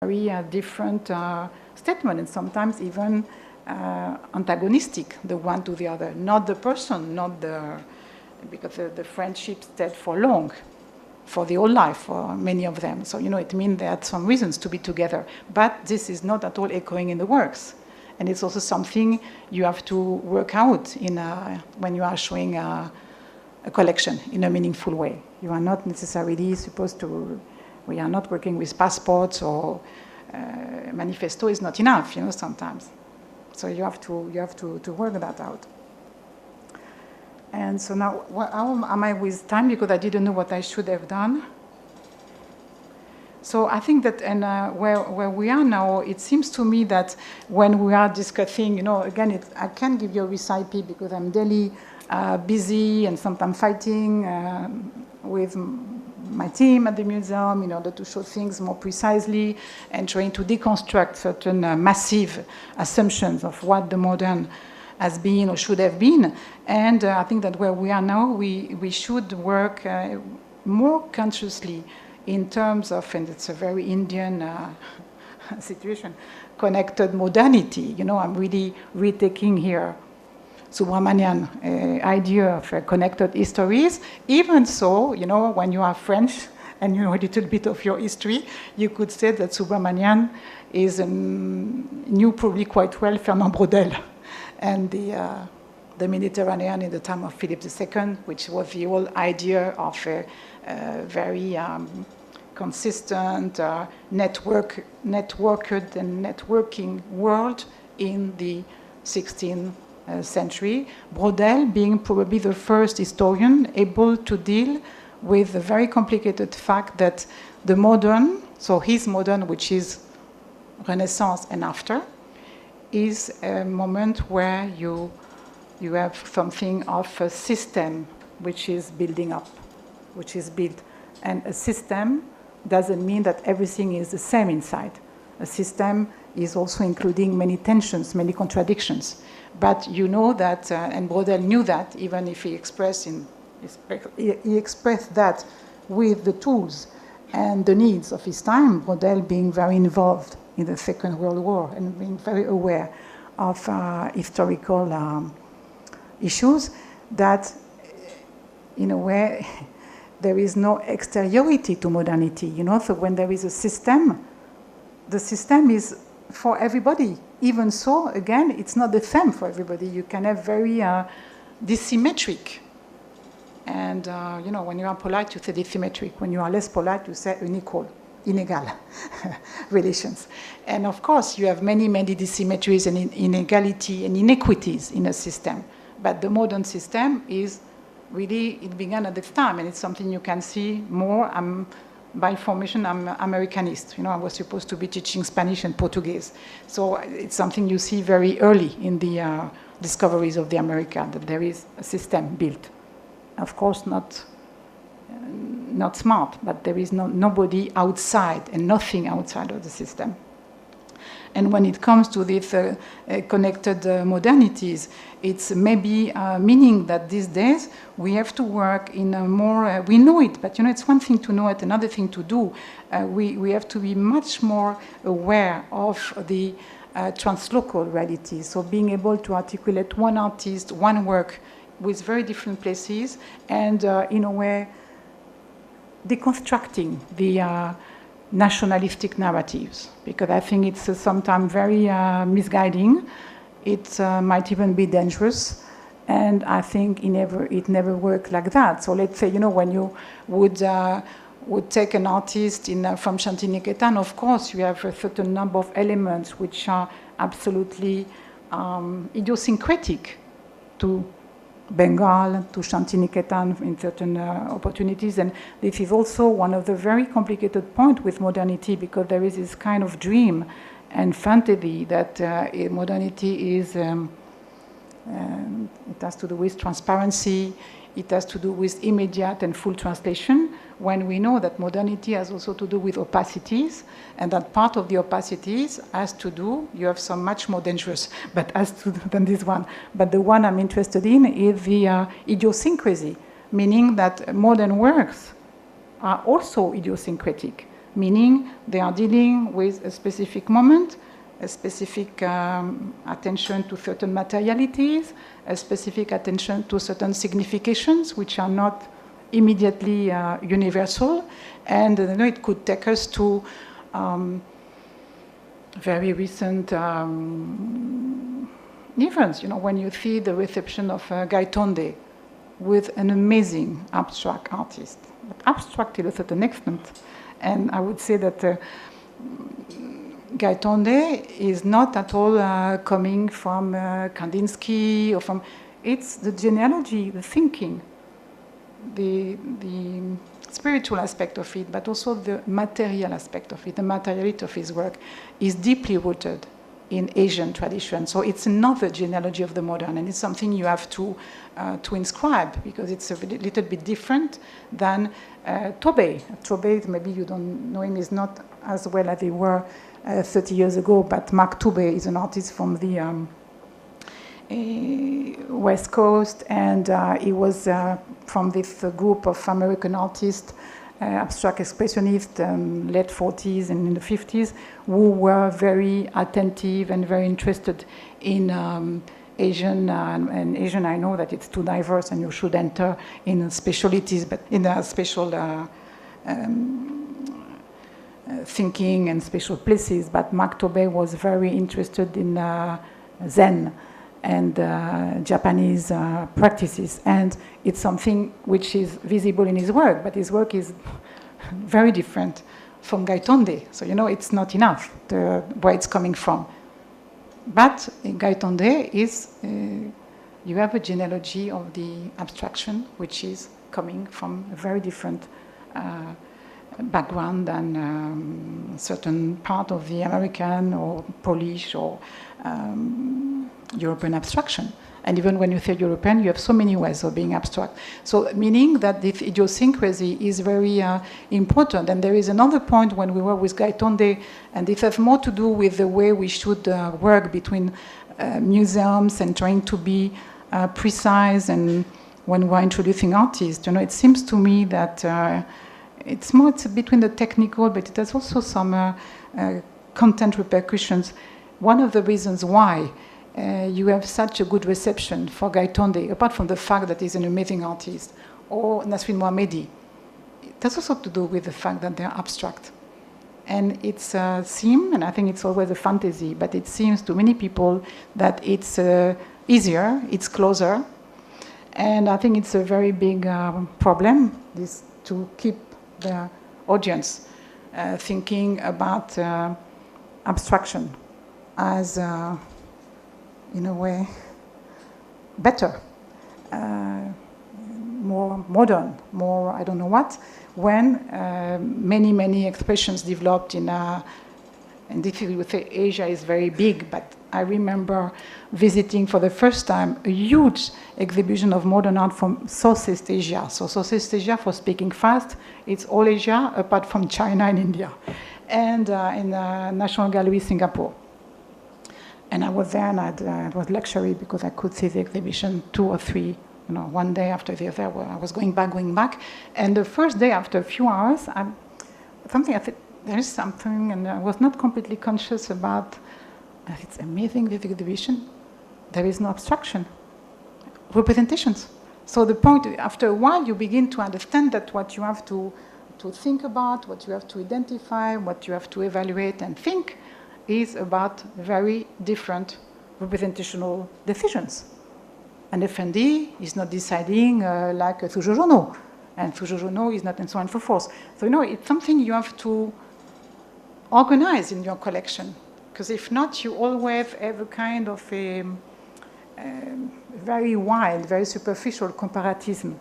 very different statement, and sometimes even antagonistic, the one to the other. Not the person, not the, because the friendship stayed for long, for the whole life, for many of them. So, it means they had some reasons to be together. But this is not at all echoing in the works. And it's also something you have to work out when you are showing a collection in a meaningful way. You are not necessarily supposed to, we are not working with passports, or manifesto is not enough, sometimes. So you have to work that out. And so now, how am I with time? Because I didn't know what I should have done. So I think that, and where we are now, it seems to me that when we are discussing, again, I can't give you a recipe because I'm daily busy and sometimes fighting with my team at the museum in order to show things more precisely and trying to deconstruct certain massive assumptions of what the modern has been or should have been. And I think that where we are now, we should work more consciously in terms of, and it's a very Indian situation, connected modernity. I'm really retaking here Subramanian idea of connected histories. Even so, when you are French and you know a little bit of your history, you could say that Subramanian knew probably quite well Fernand Braudel and the Mediterranean in the time of Philip II, which was the whole idea of a very consistent, networked and networking world in the 16th century. Braudel being probably the first historian able to deal with the very complicated fact that the modern, so his modern, which is Renaissance and after, is a moment where you have something of a system which is building up, which is built. And a system doesn't mean that everything is the same inside. A system is also including many tensions, many contradictions. But you know that, and Braudel knew that, even if he expressed that with the tools and the needs of his time, Braudel being very involved in the Second World War and being very aware of historical issues, that in a way there is no exteriority to modernity. So when there is a system, the system is for everybody. Even so, again, it's not the same for everybody. You can have very dissymmetric. And, when you are polite, you say dissymmetric. When you are less polite, you say unequal, inegal relations. And of course, you have many, many dissymmetries and inequality and inequities in a system. But the modern system is really, it began at this time, and it's something you can see more. By formation, I'm Americanist. I was supposed to be teaching Spanish and Portuguese. So it's something you see very early in the discoveries of the America, that there is a system built. Of course, not smart, but there is nobody outside and nothing outside of the system. And when it comes to these connected modernities, it's maybe meaning that these days we have to work in a more, we know it, but it's one thing to know it, another thing to do. We have to be much more aware of the translocal reality. So being able to articulate one artist, one work with very different places, and in a way deconstructing the nationalistic narratives, because I think it's sometimes very misguiding. It might even be dangerous, and I think it never worked like that. So let's say, when you would take an artist from Shantiniketan, of course you have a certain number of elements which are absolutely idiosyncratic to Bengal, to Shantiniketan in certain opportunities. And this is also one of the very complicated points with modernity, because there is this kind of dream and fantasy that modernity is, it has to do with transparency, it has to do with immediate and full translation, when we know that modernity has also to do with opacities, and that part of the opacities has to do, you have some much more dangerous, but has to do than this one. But the one I'm interested in is the idiosyncrasy, meaning that modern works are also idiosyncratic. meaning they are dealing with a specific moment, a specific attention to certain materialities, a specific attention to certain significations which are not immediately universal, and it could take us to very recent events. When you see the reception of Gaitonde with an amazing abstract artist, but abstract to a certain extent, and I would say that Gaitonde is not at all coming from Kandinsky or from. It's the genealogy, the thinking, the spiritual aspect of it, but also the material aspect of it. The materiality of his work is deeply rooted in Asian tradition. So it's another genealogy of the modern, and it's something you have to inscribe, because it's a little bit different than Tobey. Tobey, maybe you don't know him, is not as well as they were 30 years ago, but Mark Tobey is an artist from the West Coast, and he was from this group of American artists, abstract expressionists, late 40s and in the 50s, who were very attentive and very interested in Asian, and Asian, I know that it's too diverse and you should enter in specialties, but in a special thinking and special places. But Mark Tobey was very interested in Zen and Japanese practices, and it's something which is visible in his work, but his work is very different from Gaitonde. So it's not enough where it's coming from. But Gaitonde is, you have a genealogy of the abstraction which is coming from a very different background than certain part of the American or Polish or European abstraction. And even when you say European, you have so many ways of being abstract. So meaning that this idiosyncrasy is very important. And there is another point when we work with Gaitonde, and this has more to do with the way we should work between museums and trying to be precise. And when we're introducing artists, it seems to me that it's between the technical, but it has also some content repercussions. One of the reasons why you have such a good reception for Gaitonde, apart from the fact that he's an amazing artist, or Nasrin Mohammedi, it has also to do with the fact that they're abstract. And it's a theme, and I think it's always a fantasy, but it seems to many people that it's easier, it's closer, and I think it's a very big problem, this to keep the audience thinking about abstraction as in a way better, more modern, more I don't know what, when many expressions developed in and this is, we would say Asia is very big, but I remember visiting for the first time a huge exhibition of modern art from Southeast Asia. So Southeast Asia, for speaking fast, it's all Asia apart from China and India, and in the National Gallery, Singapore. And I was there, and it was luxury because I could see the exhibition 2 or 3, one day after the other. I was going back. And the first day, after a few hours, I said, there is something, and I was not completely conscious about, it's amazing, this exhibition. There is no abstraction, representations. So the point, after a while, you begin to understand that what you have to think about, what you have to identify, what you have to evaluate and think, is about very different representational decisions. And Effendi is not deciding like Sujojono, and Sujojono is not, and so on and so forth. So, it's something you have to organize in your collection, because if not, you always have a kind of a very wild, very superficial comparatism,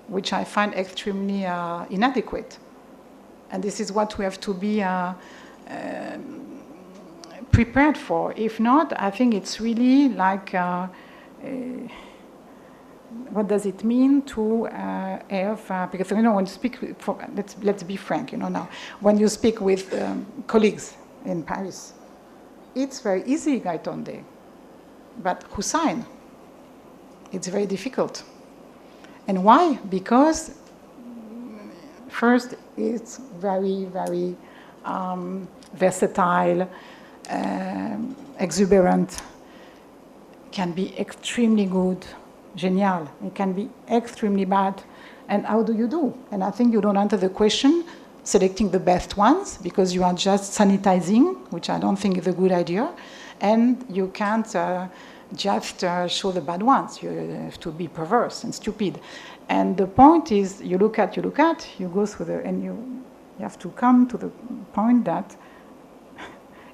which I find extremely inadequate. And this is what we have to be prepared for. If not, I think it's really like, what does it mean to have, because when you speak, let's be frank, now, when you speak with colleagues in Paris, it's very easy, Gaitonde, but Hussein, it's very difficult. And why? Because first, it's very, very versatile, exuberant, can be extremely good, genial. It can be extremely bad. And how do you do? And I think you don't answer the question selecting the best ones, because you are just sanitizing, which I don't think is a good idea. And you can't just show the bad ones. You have to be perverse and stupid. And the point is, you look at, you go through and you have to come to the point that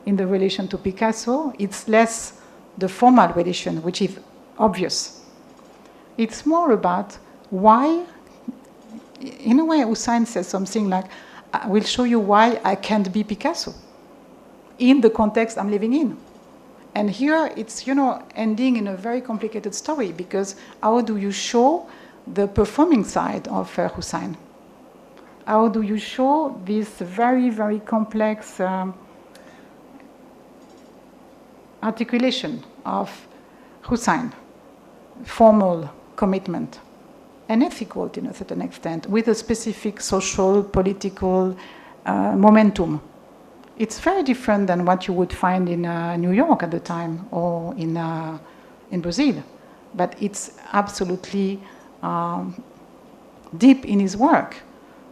in the relation to Picasso, it's less the formal relation, which is obvious. It's more about why, in a way, Hussein says something like, I will show you why I can't be Picasso in the context I'm living in. And here it's, ending in a very complicated story, because how do you show the performing side of Hussein? How do you show this very, very complex articulation of Hussein, formal commitment, and ethical to a certain extent, with a specific social, political momentum? It's very different than what you would find in New York at the time, or in Brazil. But it's absolutely deep in his work.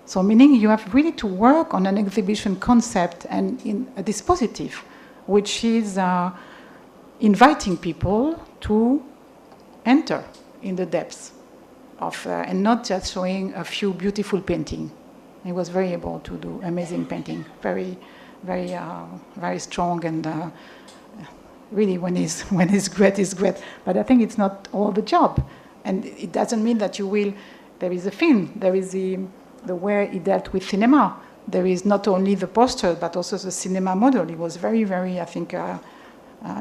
So meaning you have really to work on an exhibition concept and in a dispositif, which is inviting people to enter in the depths of, and not just showing a few beautiful paintings. He was very able to do amazing painting, very, very, very strong, and really when he's great, he's great. But I think it's not all the job, and it doesn't mean that you will. There is a film. There is the way he dealt with cinema. There is not only the poster, but also the cinema model. He was very, very, I think,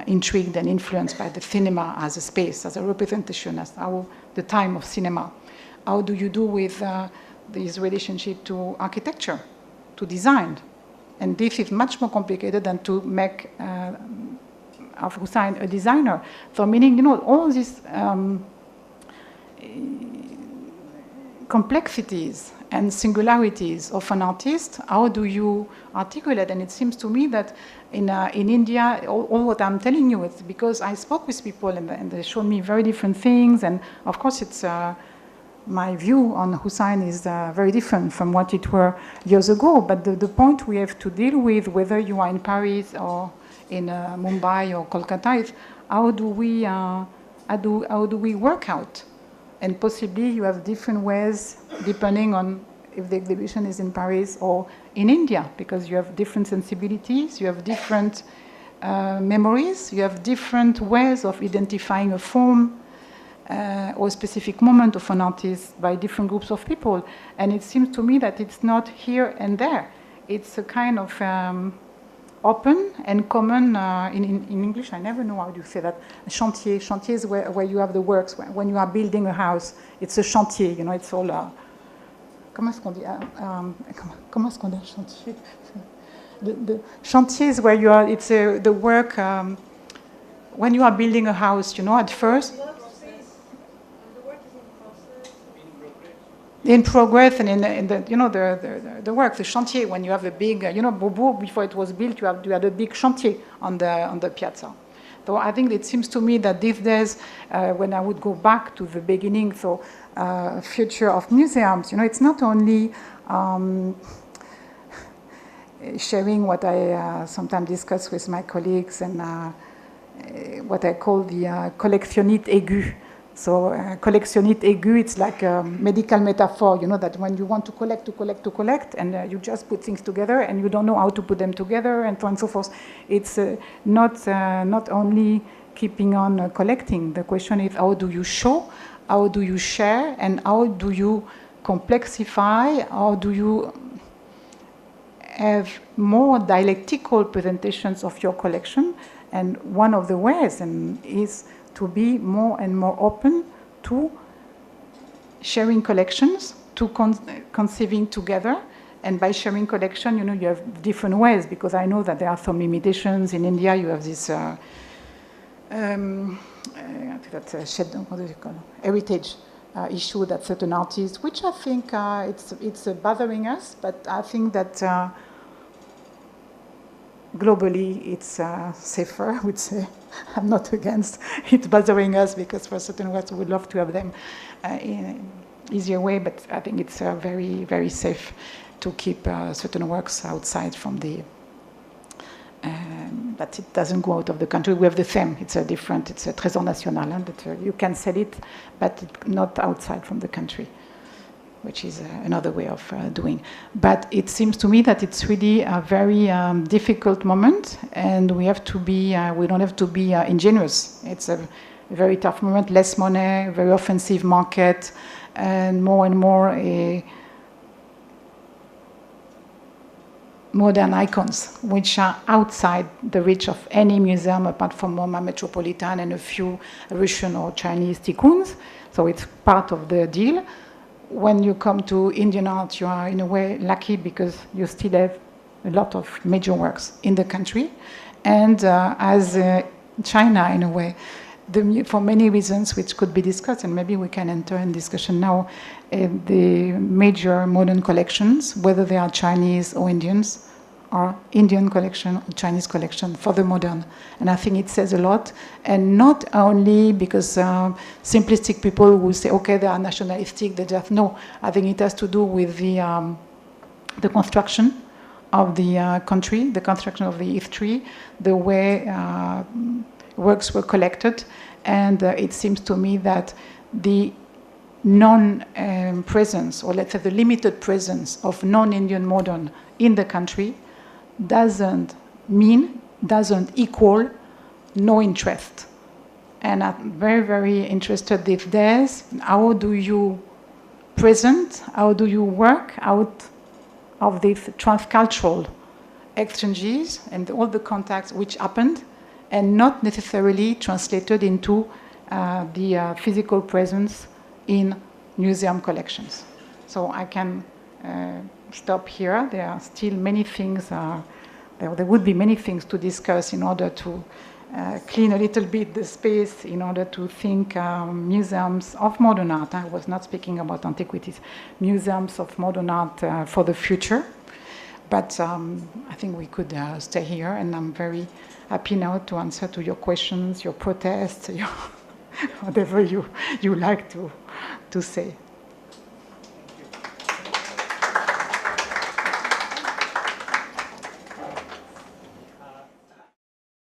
intrigued and influenced by the cinema as a space, as a representation, as how the time of cinema. How do you do with this relationship to architecture, to design? And this is much more complicated than to make of Hussein a designer. So meaning, all these complexities and singularities of an artist, how do you articulate? And it seems to me that in India, all what I'm telling you is because I spoke with people and they showed me very different things. And of course, it's my view on Hussein is very different from what it were years ago. But the point we have to deal with, whether you are in Paris or in Mumbai or Kolkata, is how do we work out? And possibly you have different ways depending on if the exhibition is in Paris or in India, because you have different sensibilities, you have different memories, you have different ways of identifying a form or a specific moment of an artist by different groups of people. And it seems to me that it's not here and there. It's a kind of open and common, in English, I never know how you say that, chantier. Chantier is where you have the works. When you are building a house, it's a chantier, it's all... comment est-ce qu'on dit? Comment est-ce qu'on dit chantier? The chantier is where you are, it's the work, when you are building a house, at first... In progress and in the work, the chantier, when you have a big, Beaubourg, before it was built, you had a big chantier on the piazza. So I think it seems to me that these days, when I would go back to the beginning, so future of museums, it's not only sharing what I sometimes discuss with my colleagues and what I call the collectionnite aiguë. So collectionnite aiguë, it's like a medical metaphor, that when you want to collect, and you just put things together, and you don't know how to put them together, and so on and so forth. It's not only keeping on collecting. The question is, how do you show, how do you share, and how do you complexify, how do you have more dialectical presentations of your collection? And one of the ways is to be more and more open to sharing collections, to conceiving together. And by sharing collection, you have different ways, because I know that there are some limitations. In India, you have this heritage issue that certain artists, which I think it's bothering us, but I think that globally it's safer, I would say. I'm not against it bothering us, because for certain works we would love to have them in an easier way, but I think it's very, very safe to keep certain works outside from the that it doesn't go out of the country. We have the same. It's a Trésor National, that you can sell it, but not outside from the country, which is another way of doing. But it seems to me that it's really a very difficult moment, and we have to be. We don't have to be ingenuous. It's a very tough moment. Less money, very offensive market, and more modern icons, which are outside the reach of any museum apart from MoMA, Metropolitan, and a few Russian or Chinese tycoons. So it's part of the deal. When you come to Indian art, you are in a way lucky, because you still have a lot of major works in the country. And as China, in a way, for many reasons which could be discussed, and maybe we can enter in discussion now, the major modern collections, whether they are Chinese or Indians, or Indian collection or Chinese collection for the modern. And I think it says a lot, and not only because simplistic people will say, okay, they are nationalistic, they just, no, I think it has to do with the construction of the country, the construction of the history, the way works were collected, and it seems to me that the non-presence, or let's say the limited presence of non-Indian modern in the country doesn't equal no interest. And I'm very, very interested these days, how do you present, how do you work out of these transcultural exchanges and all the contacts which happened, and not necessarily translated into the physical presence in museum collections. So I can stop here. There are still many things, there would be many things to discuss in order to clean a little bit the space, in order to think museums of modern art. I was not speaking about antiquities, museums of modern art for the future. But I think we could stay here, and I'm very happy now to answer to your questions, your protests, whatever you like to say.